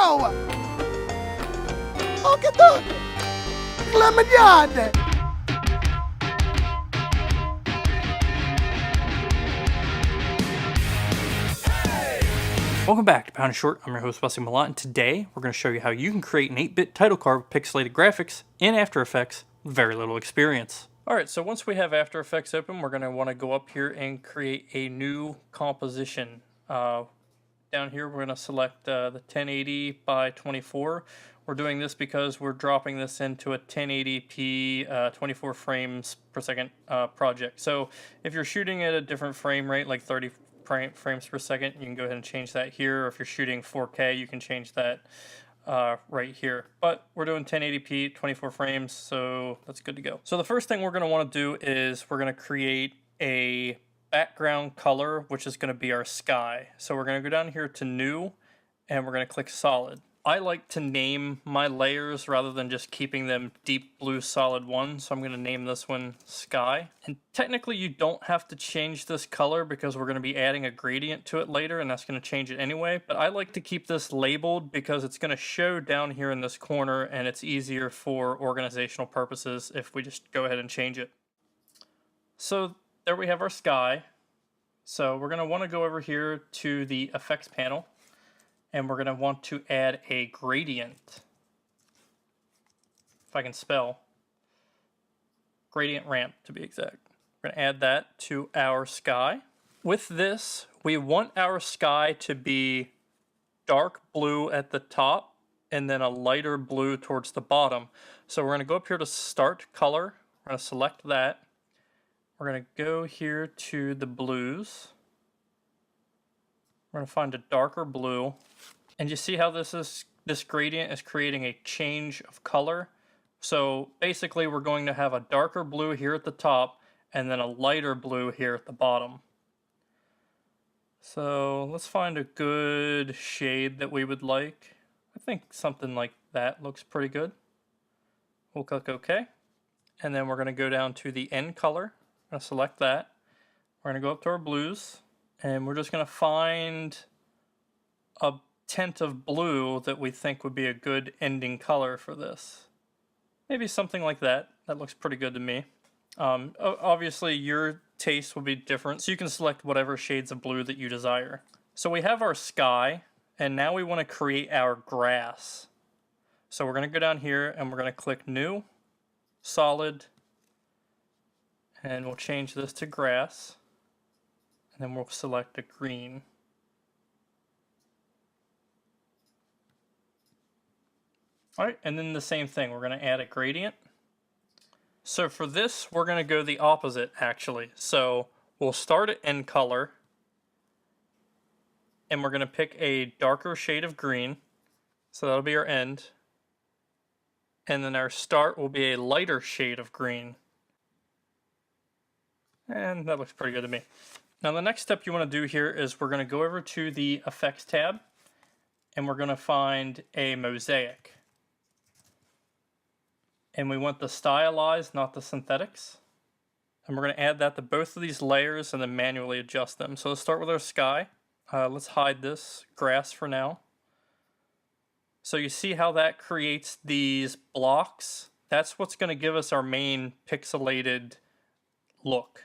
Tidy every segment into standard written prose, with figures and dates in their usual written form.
Wow! Oh, che to? La mangiate! Welcome back to Pound Short. I'm your host, Wesley Malott, and today we're going to show you how you can create an 8-bit title card with pixelated graphics in After Effects with very little experience. Alright, so once we have After Effects open, we're going to want to go up here and create a new composition. Down here, we're going to select the 1080 by 24. We're doing this because we're dropping this into a 1080p 24 frames per second project. So if you're shooting at a different frame rate, like 30 frames per second, you can go ahead and change that here. Or if you're shooting 4K, you can change that right here. But we're doing 1080p 24 frames, so that's good to go. So the first thing we're going to want to do is we're going to create a background color, which is going to be our sky. So we're going to go down here to new, and we're going to click solid. I like to name my layers rather than just keeping them deep blue solid 1, so I'm going to name this one sky. And technically you don't have to change this color because we're going to be adding a gradient to it later, and that's going to change it anyway. But I like to keep this labeled because it's going to show down here in this corner, and it's easier for organizational purposes if we just go ahead and change it. So there we have our sky. So we're going to want to go over here to the effects panel, and we're going to want to add a gradient. If I can spell. Gradient ramp, to be exact. We're going to add that to our sky. With this, we want our sky to be dark blue at the top and then a lighter blue towards the bottom. So we're going to go up here to start color. We're going to select that. We're going to go here to the blues. We're going to find a darker blue. And you see how this gradient is creating a change of color? So basically we're going to have a darker blue here at the top and then a lighter blue here at the bottom. So let's find a good shade that we would like. I think something like that looks pretty good. We'll click OK. And then we're going to go down to the end color. I'm going to select that. We're going to go up to our blues, and we're just going to find a tint of blue that we think would be a good ending color for this. Maybe something like that. That looks pretty good to me. Obviously your taste will be different, so you can select whatever shades of blue that you desire. So we have our sky, and now we want to create our grass. So we're going to go down here and we're going to click new, solid, and we'll change this to grass, and then we'll select a green. Alright, and then the same thing, we're going to add a gradient. So for this, we're going to go the opposite, actually. So we'll start at end color, and we're going to pick a darker shade of green. So that'll be our end. And then our start will be a lighter shade of green. And that looks pretty good to me. Now the next step you want to do here is we're going to go over to the Effects tab, and we're going to find a mosaic. And we want the stylized, not the synthetics. And we're going to add that to both of these layers and then manually adjust them. So let's start with our sky. Let's hide this grass for now. So you see how that creates these blocks? That's what's going to give us our main pixelated look.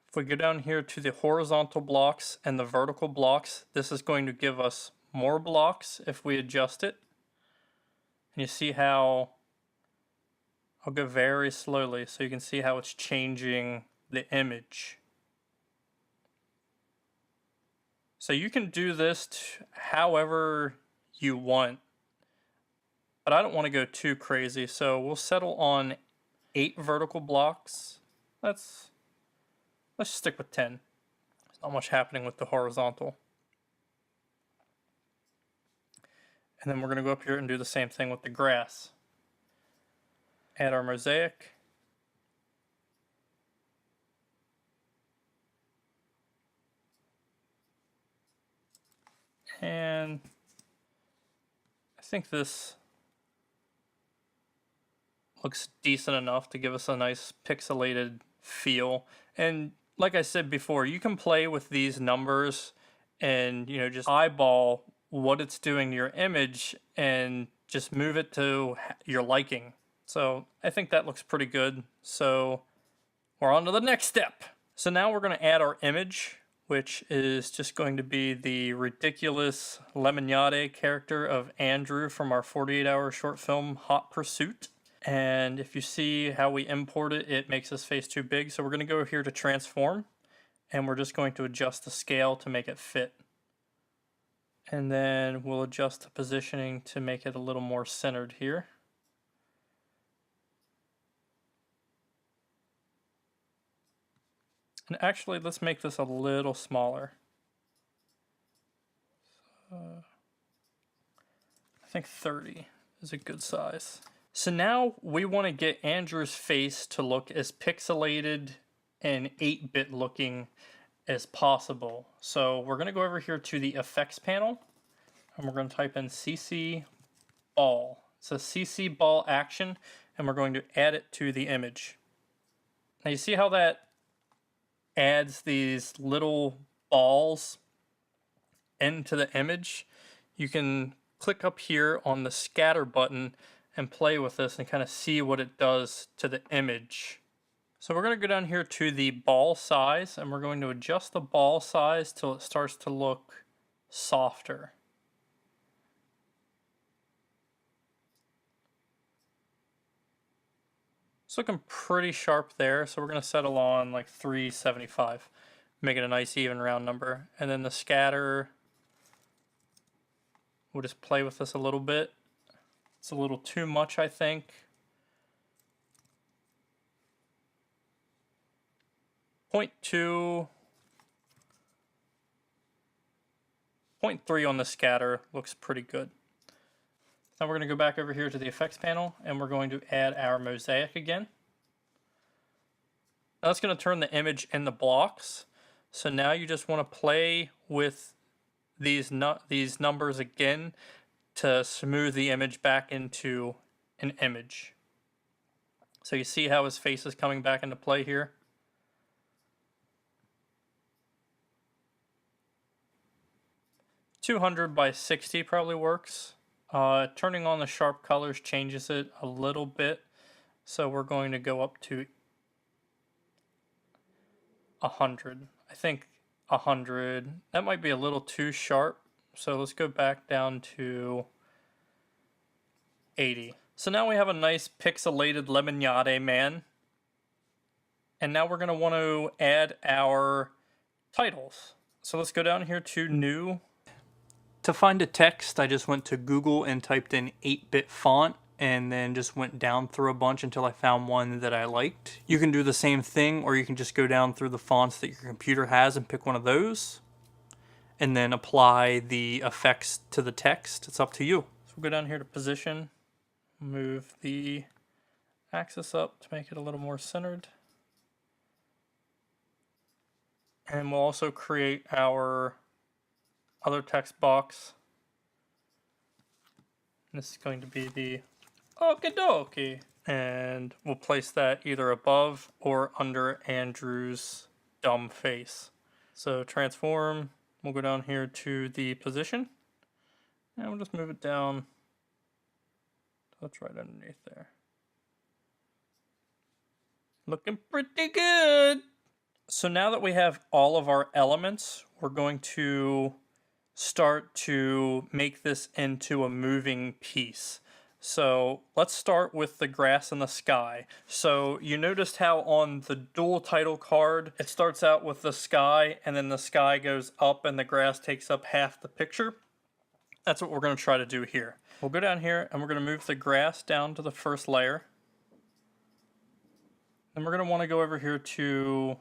If we go down here to the horizontal blocks and the vertical blocks, this is going to give us more blocks if we adjust it. And you see how I'll go very slowly so you can see how it's changing the image. So you can do this however you want, but I don't want to go too crazy, so we'll settle on 8 vertical blocks. Let's stick with 10. There's not much happening with the horizontal. And then we're going to go up here and do the same thing with the grass. Add our mosaic. And I think this looks decent enough to give us a nice pixelated feel. And like I said before, you can play with these numbers and, you know, just eyeball what it's doing to your image and just move it to your liking. So I think that looks pretty good. So we're on to the next step. So now we're going to add our image, which is just going to be the ridiculous Lemonade character of Andrew from our 48-hour short film Hot Pursuit. And if you see how we import it, it makes his face too big. So we're going to go here to transform, and we're just going to adjust the scale to make it fit. And then we'll adjust the positioning to make it a little more centered here. And actually, let's make this a little smaller. I think 30 is a good size. So now we want to get Andrew's face to look as pixelated and 8-bit looking as possible. So we're going to go over here to the effects panel, and we're going to type in CC ball. It's a CC ball action, and we're going to add it to the image. Now you see how that adds these little balls into the image? You can click up here on the scatter button and play with this and kind of see what it does to the image. So we're going to go down here to the ball size, and we're going to adjust the ball size till it starts to look softer. It's looking pretty sharp there, so we're going to settle on like 375. Make it a nice even round number. And then the scatter, we'll just play with this a little bit. It's a little too much, I think. 0.2, 0.3 on the scatter looks pretty good. Now we're going to go back over here to the effects panel, and we're going to add our mosaic again. Now that's going to turn the image into blocks. So now you just want to play with these numbers again to smooth the image back into an image. So you see how his face is coming back into play here. .200 by 60 probably works. Turning on the sharp colors changes it a little bit, so we're going to go up to 100. I think 100, that might be a little too sharp, so let's go back down to 80. So now we have a nice pixelated Lemonade man, and now we're going to want to add our titles. So let's go down here to New. To find a text, I just went to Google and typed in 8-bit font, and then just went down through a bunch until I found one that I liked. You can do the same thing, or you can just go down through the fonts that your computer has and pick one of those, and then apply the effects to the text. It's up to you. So we'll go down here to position, move the axis up to make it a little more centered. And we'll also create our other text box. This is going to be the okie dokie. And we'll place that either above or under Andrew's dumb face. So transform, we'll go down here to the position, and we'll just move it down. That's right underneath there. Looking pretty good. So now that we have all of our elements, we're going to start to make this into a moving piece. So let's start with the grass and the sky. So you noticed how on the dual title card, it starts out with the sky, and then the sky goes up and the grass takes up half the picture. That's what we're going to try to do here. We'll go down here and we're going to move the grass down to the first layer. Then we're going to want to go over here to,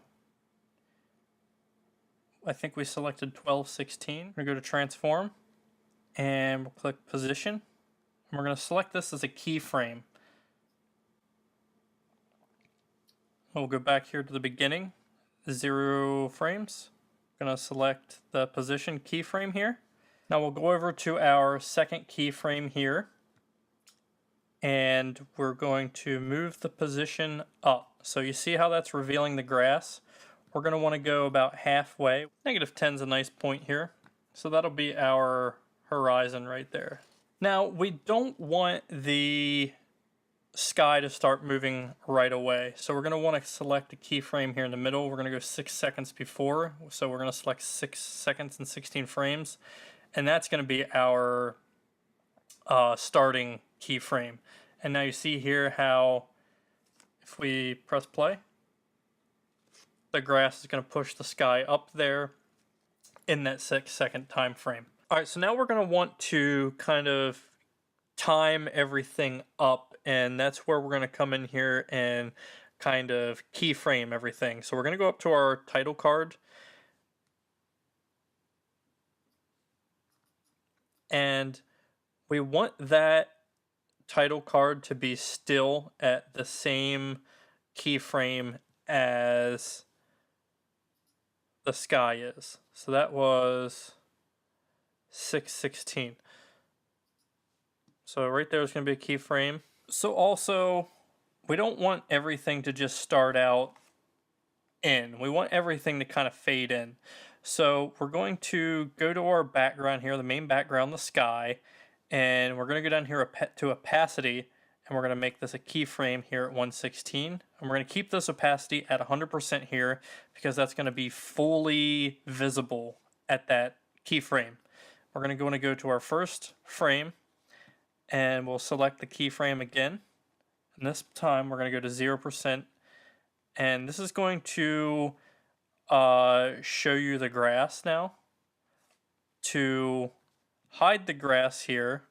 I think we selected 1216. We're going to go to transform, and we'll click position. And we're going to select this as a keyframe. We'll go back here to the beginning, 0 frames. I'm going to select the position keyframe here. Now we'll go over to our second keyframe here, and we're going to move the position up. So you see how that's revealing the grass? We're going to want to go about halfway. -10 is a nice point here. So that'll be our horizon right there. Now, we don't want the sky to start moving right away. So we're going to want to select a keyframe here in the middle. We're going to go 6 seconds before. So we're going to select 6 seconds and 16 frames. And that's going to be our starting keyframe. And now you see here how if we press play, the grass is going to push the sky up there in that 6-second time frame. All right, so now we're going to want to kind of time everything up, and that's where we're going to come in here and kind of keyframe everything. So we're going to go up to our title card, and we want that title card to be still at the same keyframe as the sky is. So that was 6:16. So right there is going to be a keyframe. So also, we don't want everything to just start out in. We want everything to kind of fade in. So we're going to go to our background here, the main background, the sky, and we're going to go down here to opacity, and we're going to make this a keyframe here at 116. And we're going to keep this opacity at 100% here because that's going to be fully visible at that keyframe. We're going to go to our first frame, and we'll select the keyframe again. And this time we're going to go to 0%. And this is going to show you the grass now. To hide the grass here,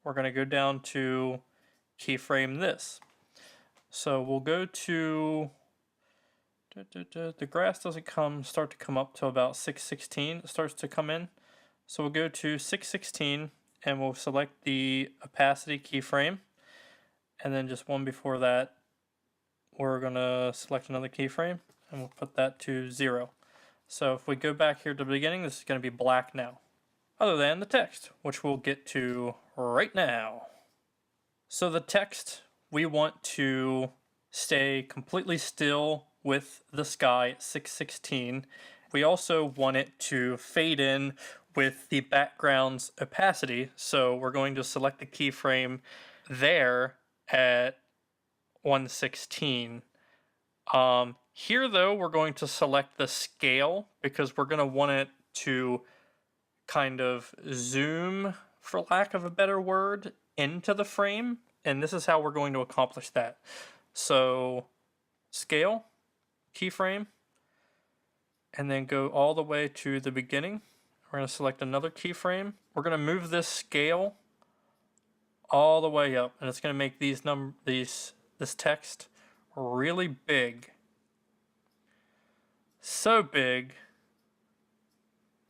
we're going to go down to keyframe this. So we'll go to, the grass doesn't start to come up to about 6:16. It starts to come in. So we'll go to 6:16 and we'll select the opacity keyframe. And then just one before that, we're going to select another keyframe and we'll put that to 0. So if we go back here to the beginning, this is going to be black now, other than the text, which we'll get to right now. So the text, we want to stay completely still with the sky at 6:16. We also want it to fade in with the background's opacity. So we're going to select the keyframe there at 116. Here though, we're going to select the scale because we're going to want it to kind of zoom, for lack of a better word, into the frame. And this is how we're going to accomplish that. So scale, keyframe, and then go all the way to the beginning. We're going to select another keyframe. We're going to move this scale all the way up, and it's going to make this text really big. So big.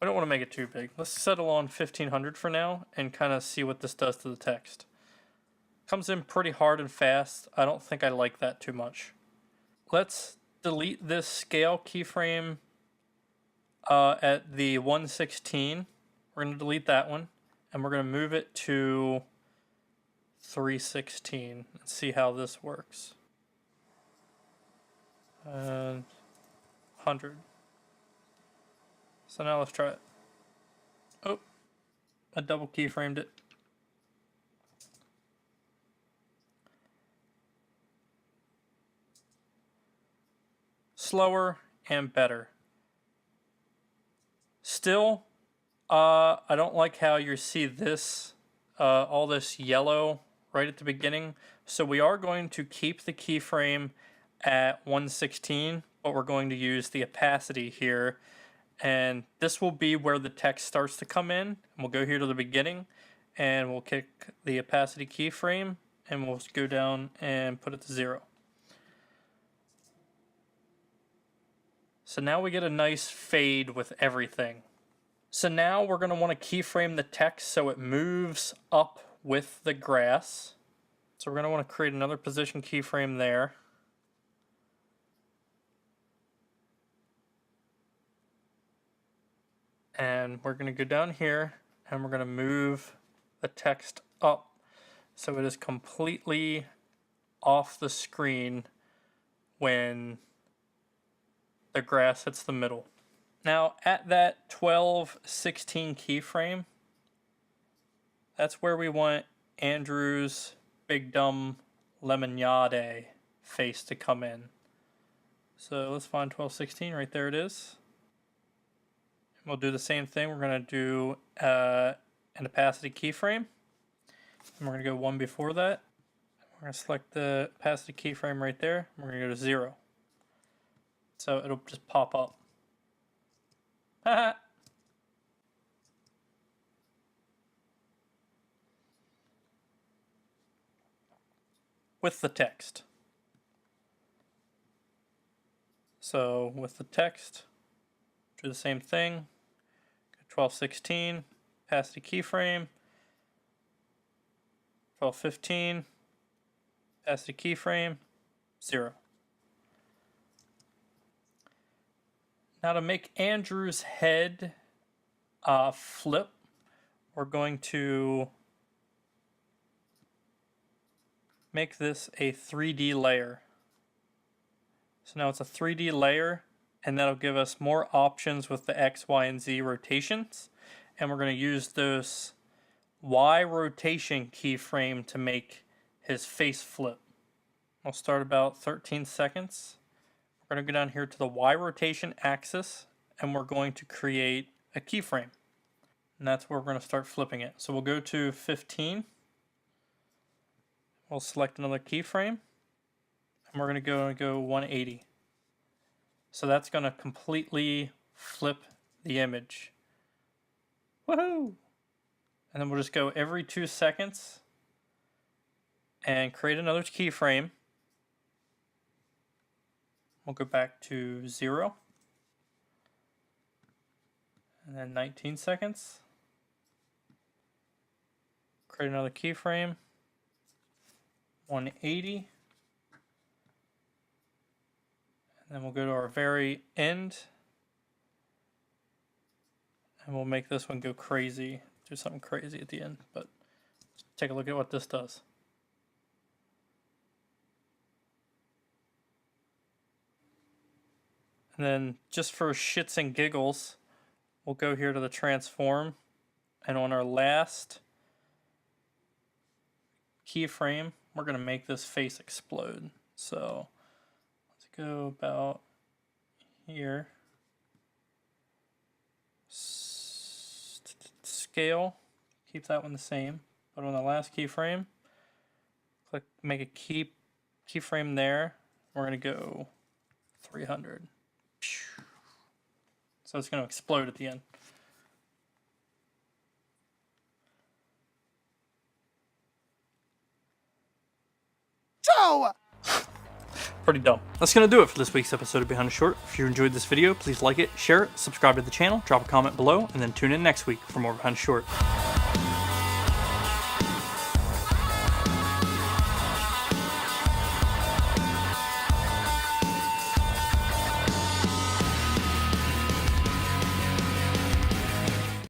I don't want to make it too big. Let's settle on 1500 for now and kind of see what this does to the text. Comes in pretty hard and fast. I don't think I like that too much. Let's delete this scale keyframe at the 116. We're going to delete that one, and we're going to move it to 316 and see how this works. And 100. So now let's try it. Oh, I double keyframed it. Slower and better. Still, I don't like how you see this, all this yellow right at the beginning. So we are going to keep the keyframe at 116, but we're going to use the opacity here. And this will be where the text starts to come in. And we'll go here to the beginning and we'll kick the opacity keyframe and we'll go down and put it to 0. So now we get a nice fade with everything. So now we're going to want to keyframe the text so it moves up with the grass. So we're going to want to create another position keyframe there. And we're going to go down here and we're going to move the text up so it is completely off the screen when the grass hits the middle. Now at that 12:16 keyframe, That's where we want Andrew's big dumb lemonade face to come in. So let's find 1216, right there it is. We'll do the same thing. We're going to do an opacity keyframe. And we're going to go one before that. We're going to select the opacity keyframe right there. We're going to go to 0. So it'll just pop up. Haha. With the text. So with the text, do the same thing. 1216, opacity keyframe. 1215, opacity keyframe, 0. Now to make Andrew's head flip, we're going to make this a 3D layer. So now it's a 3D layer, and that'll give us more options with the X, Y, and Z rotations. And we're going to use those Y rotation keyframe to make his face flip. We'll start about 13 seconds. We're going to go down here to the Y rotation axis, and we're going to create a keyframe. And that's where we're going to start flipping it. So we'll go to 15. We'll select another keyframe, and we're going to go 180. So that's going to completely flip the image. Woohoo! And then we'll just go every 2 seconds and create another keyframe. We'll go back to 0. And then 19 seconds. Create another keyframe. 180. And then we'll go to our very end. And we'll make this one go crazy. Do something crazy at the end. But let's take a look at what this does. And then just for shits and giggles, we'll go here to the transform. And on our last keyframe, we're going to make this face explode. So let's go about here. Scale, keep that one the same. But on the last keyframe, click make a keyframe there. We're going to go 300. So it's going to explode at the end. So, Pretty dumb. That's going to do it for this week's episode of Behind the Short. If you enjoyed this video, please like it, share it, subscribe to the channel, drop a comment below, and then tune in next week for more Behind the Short.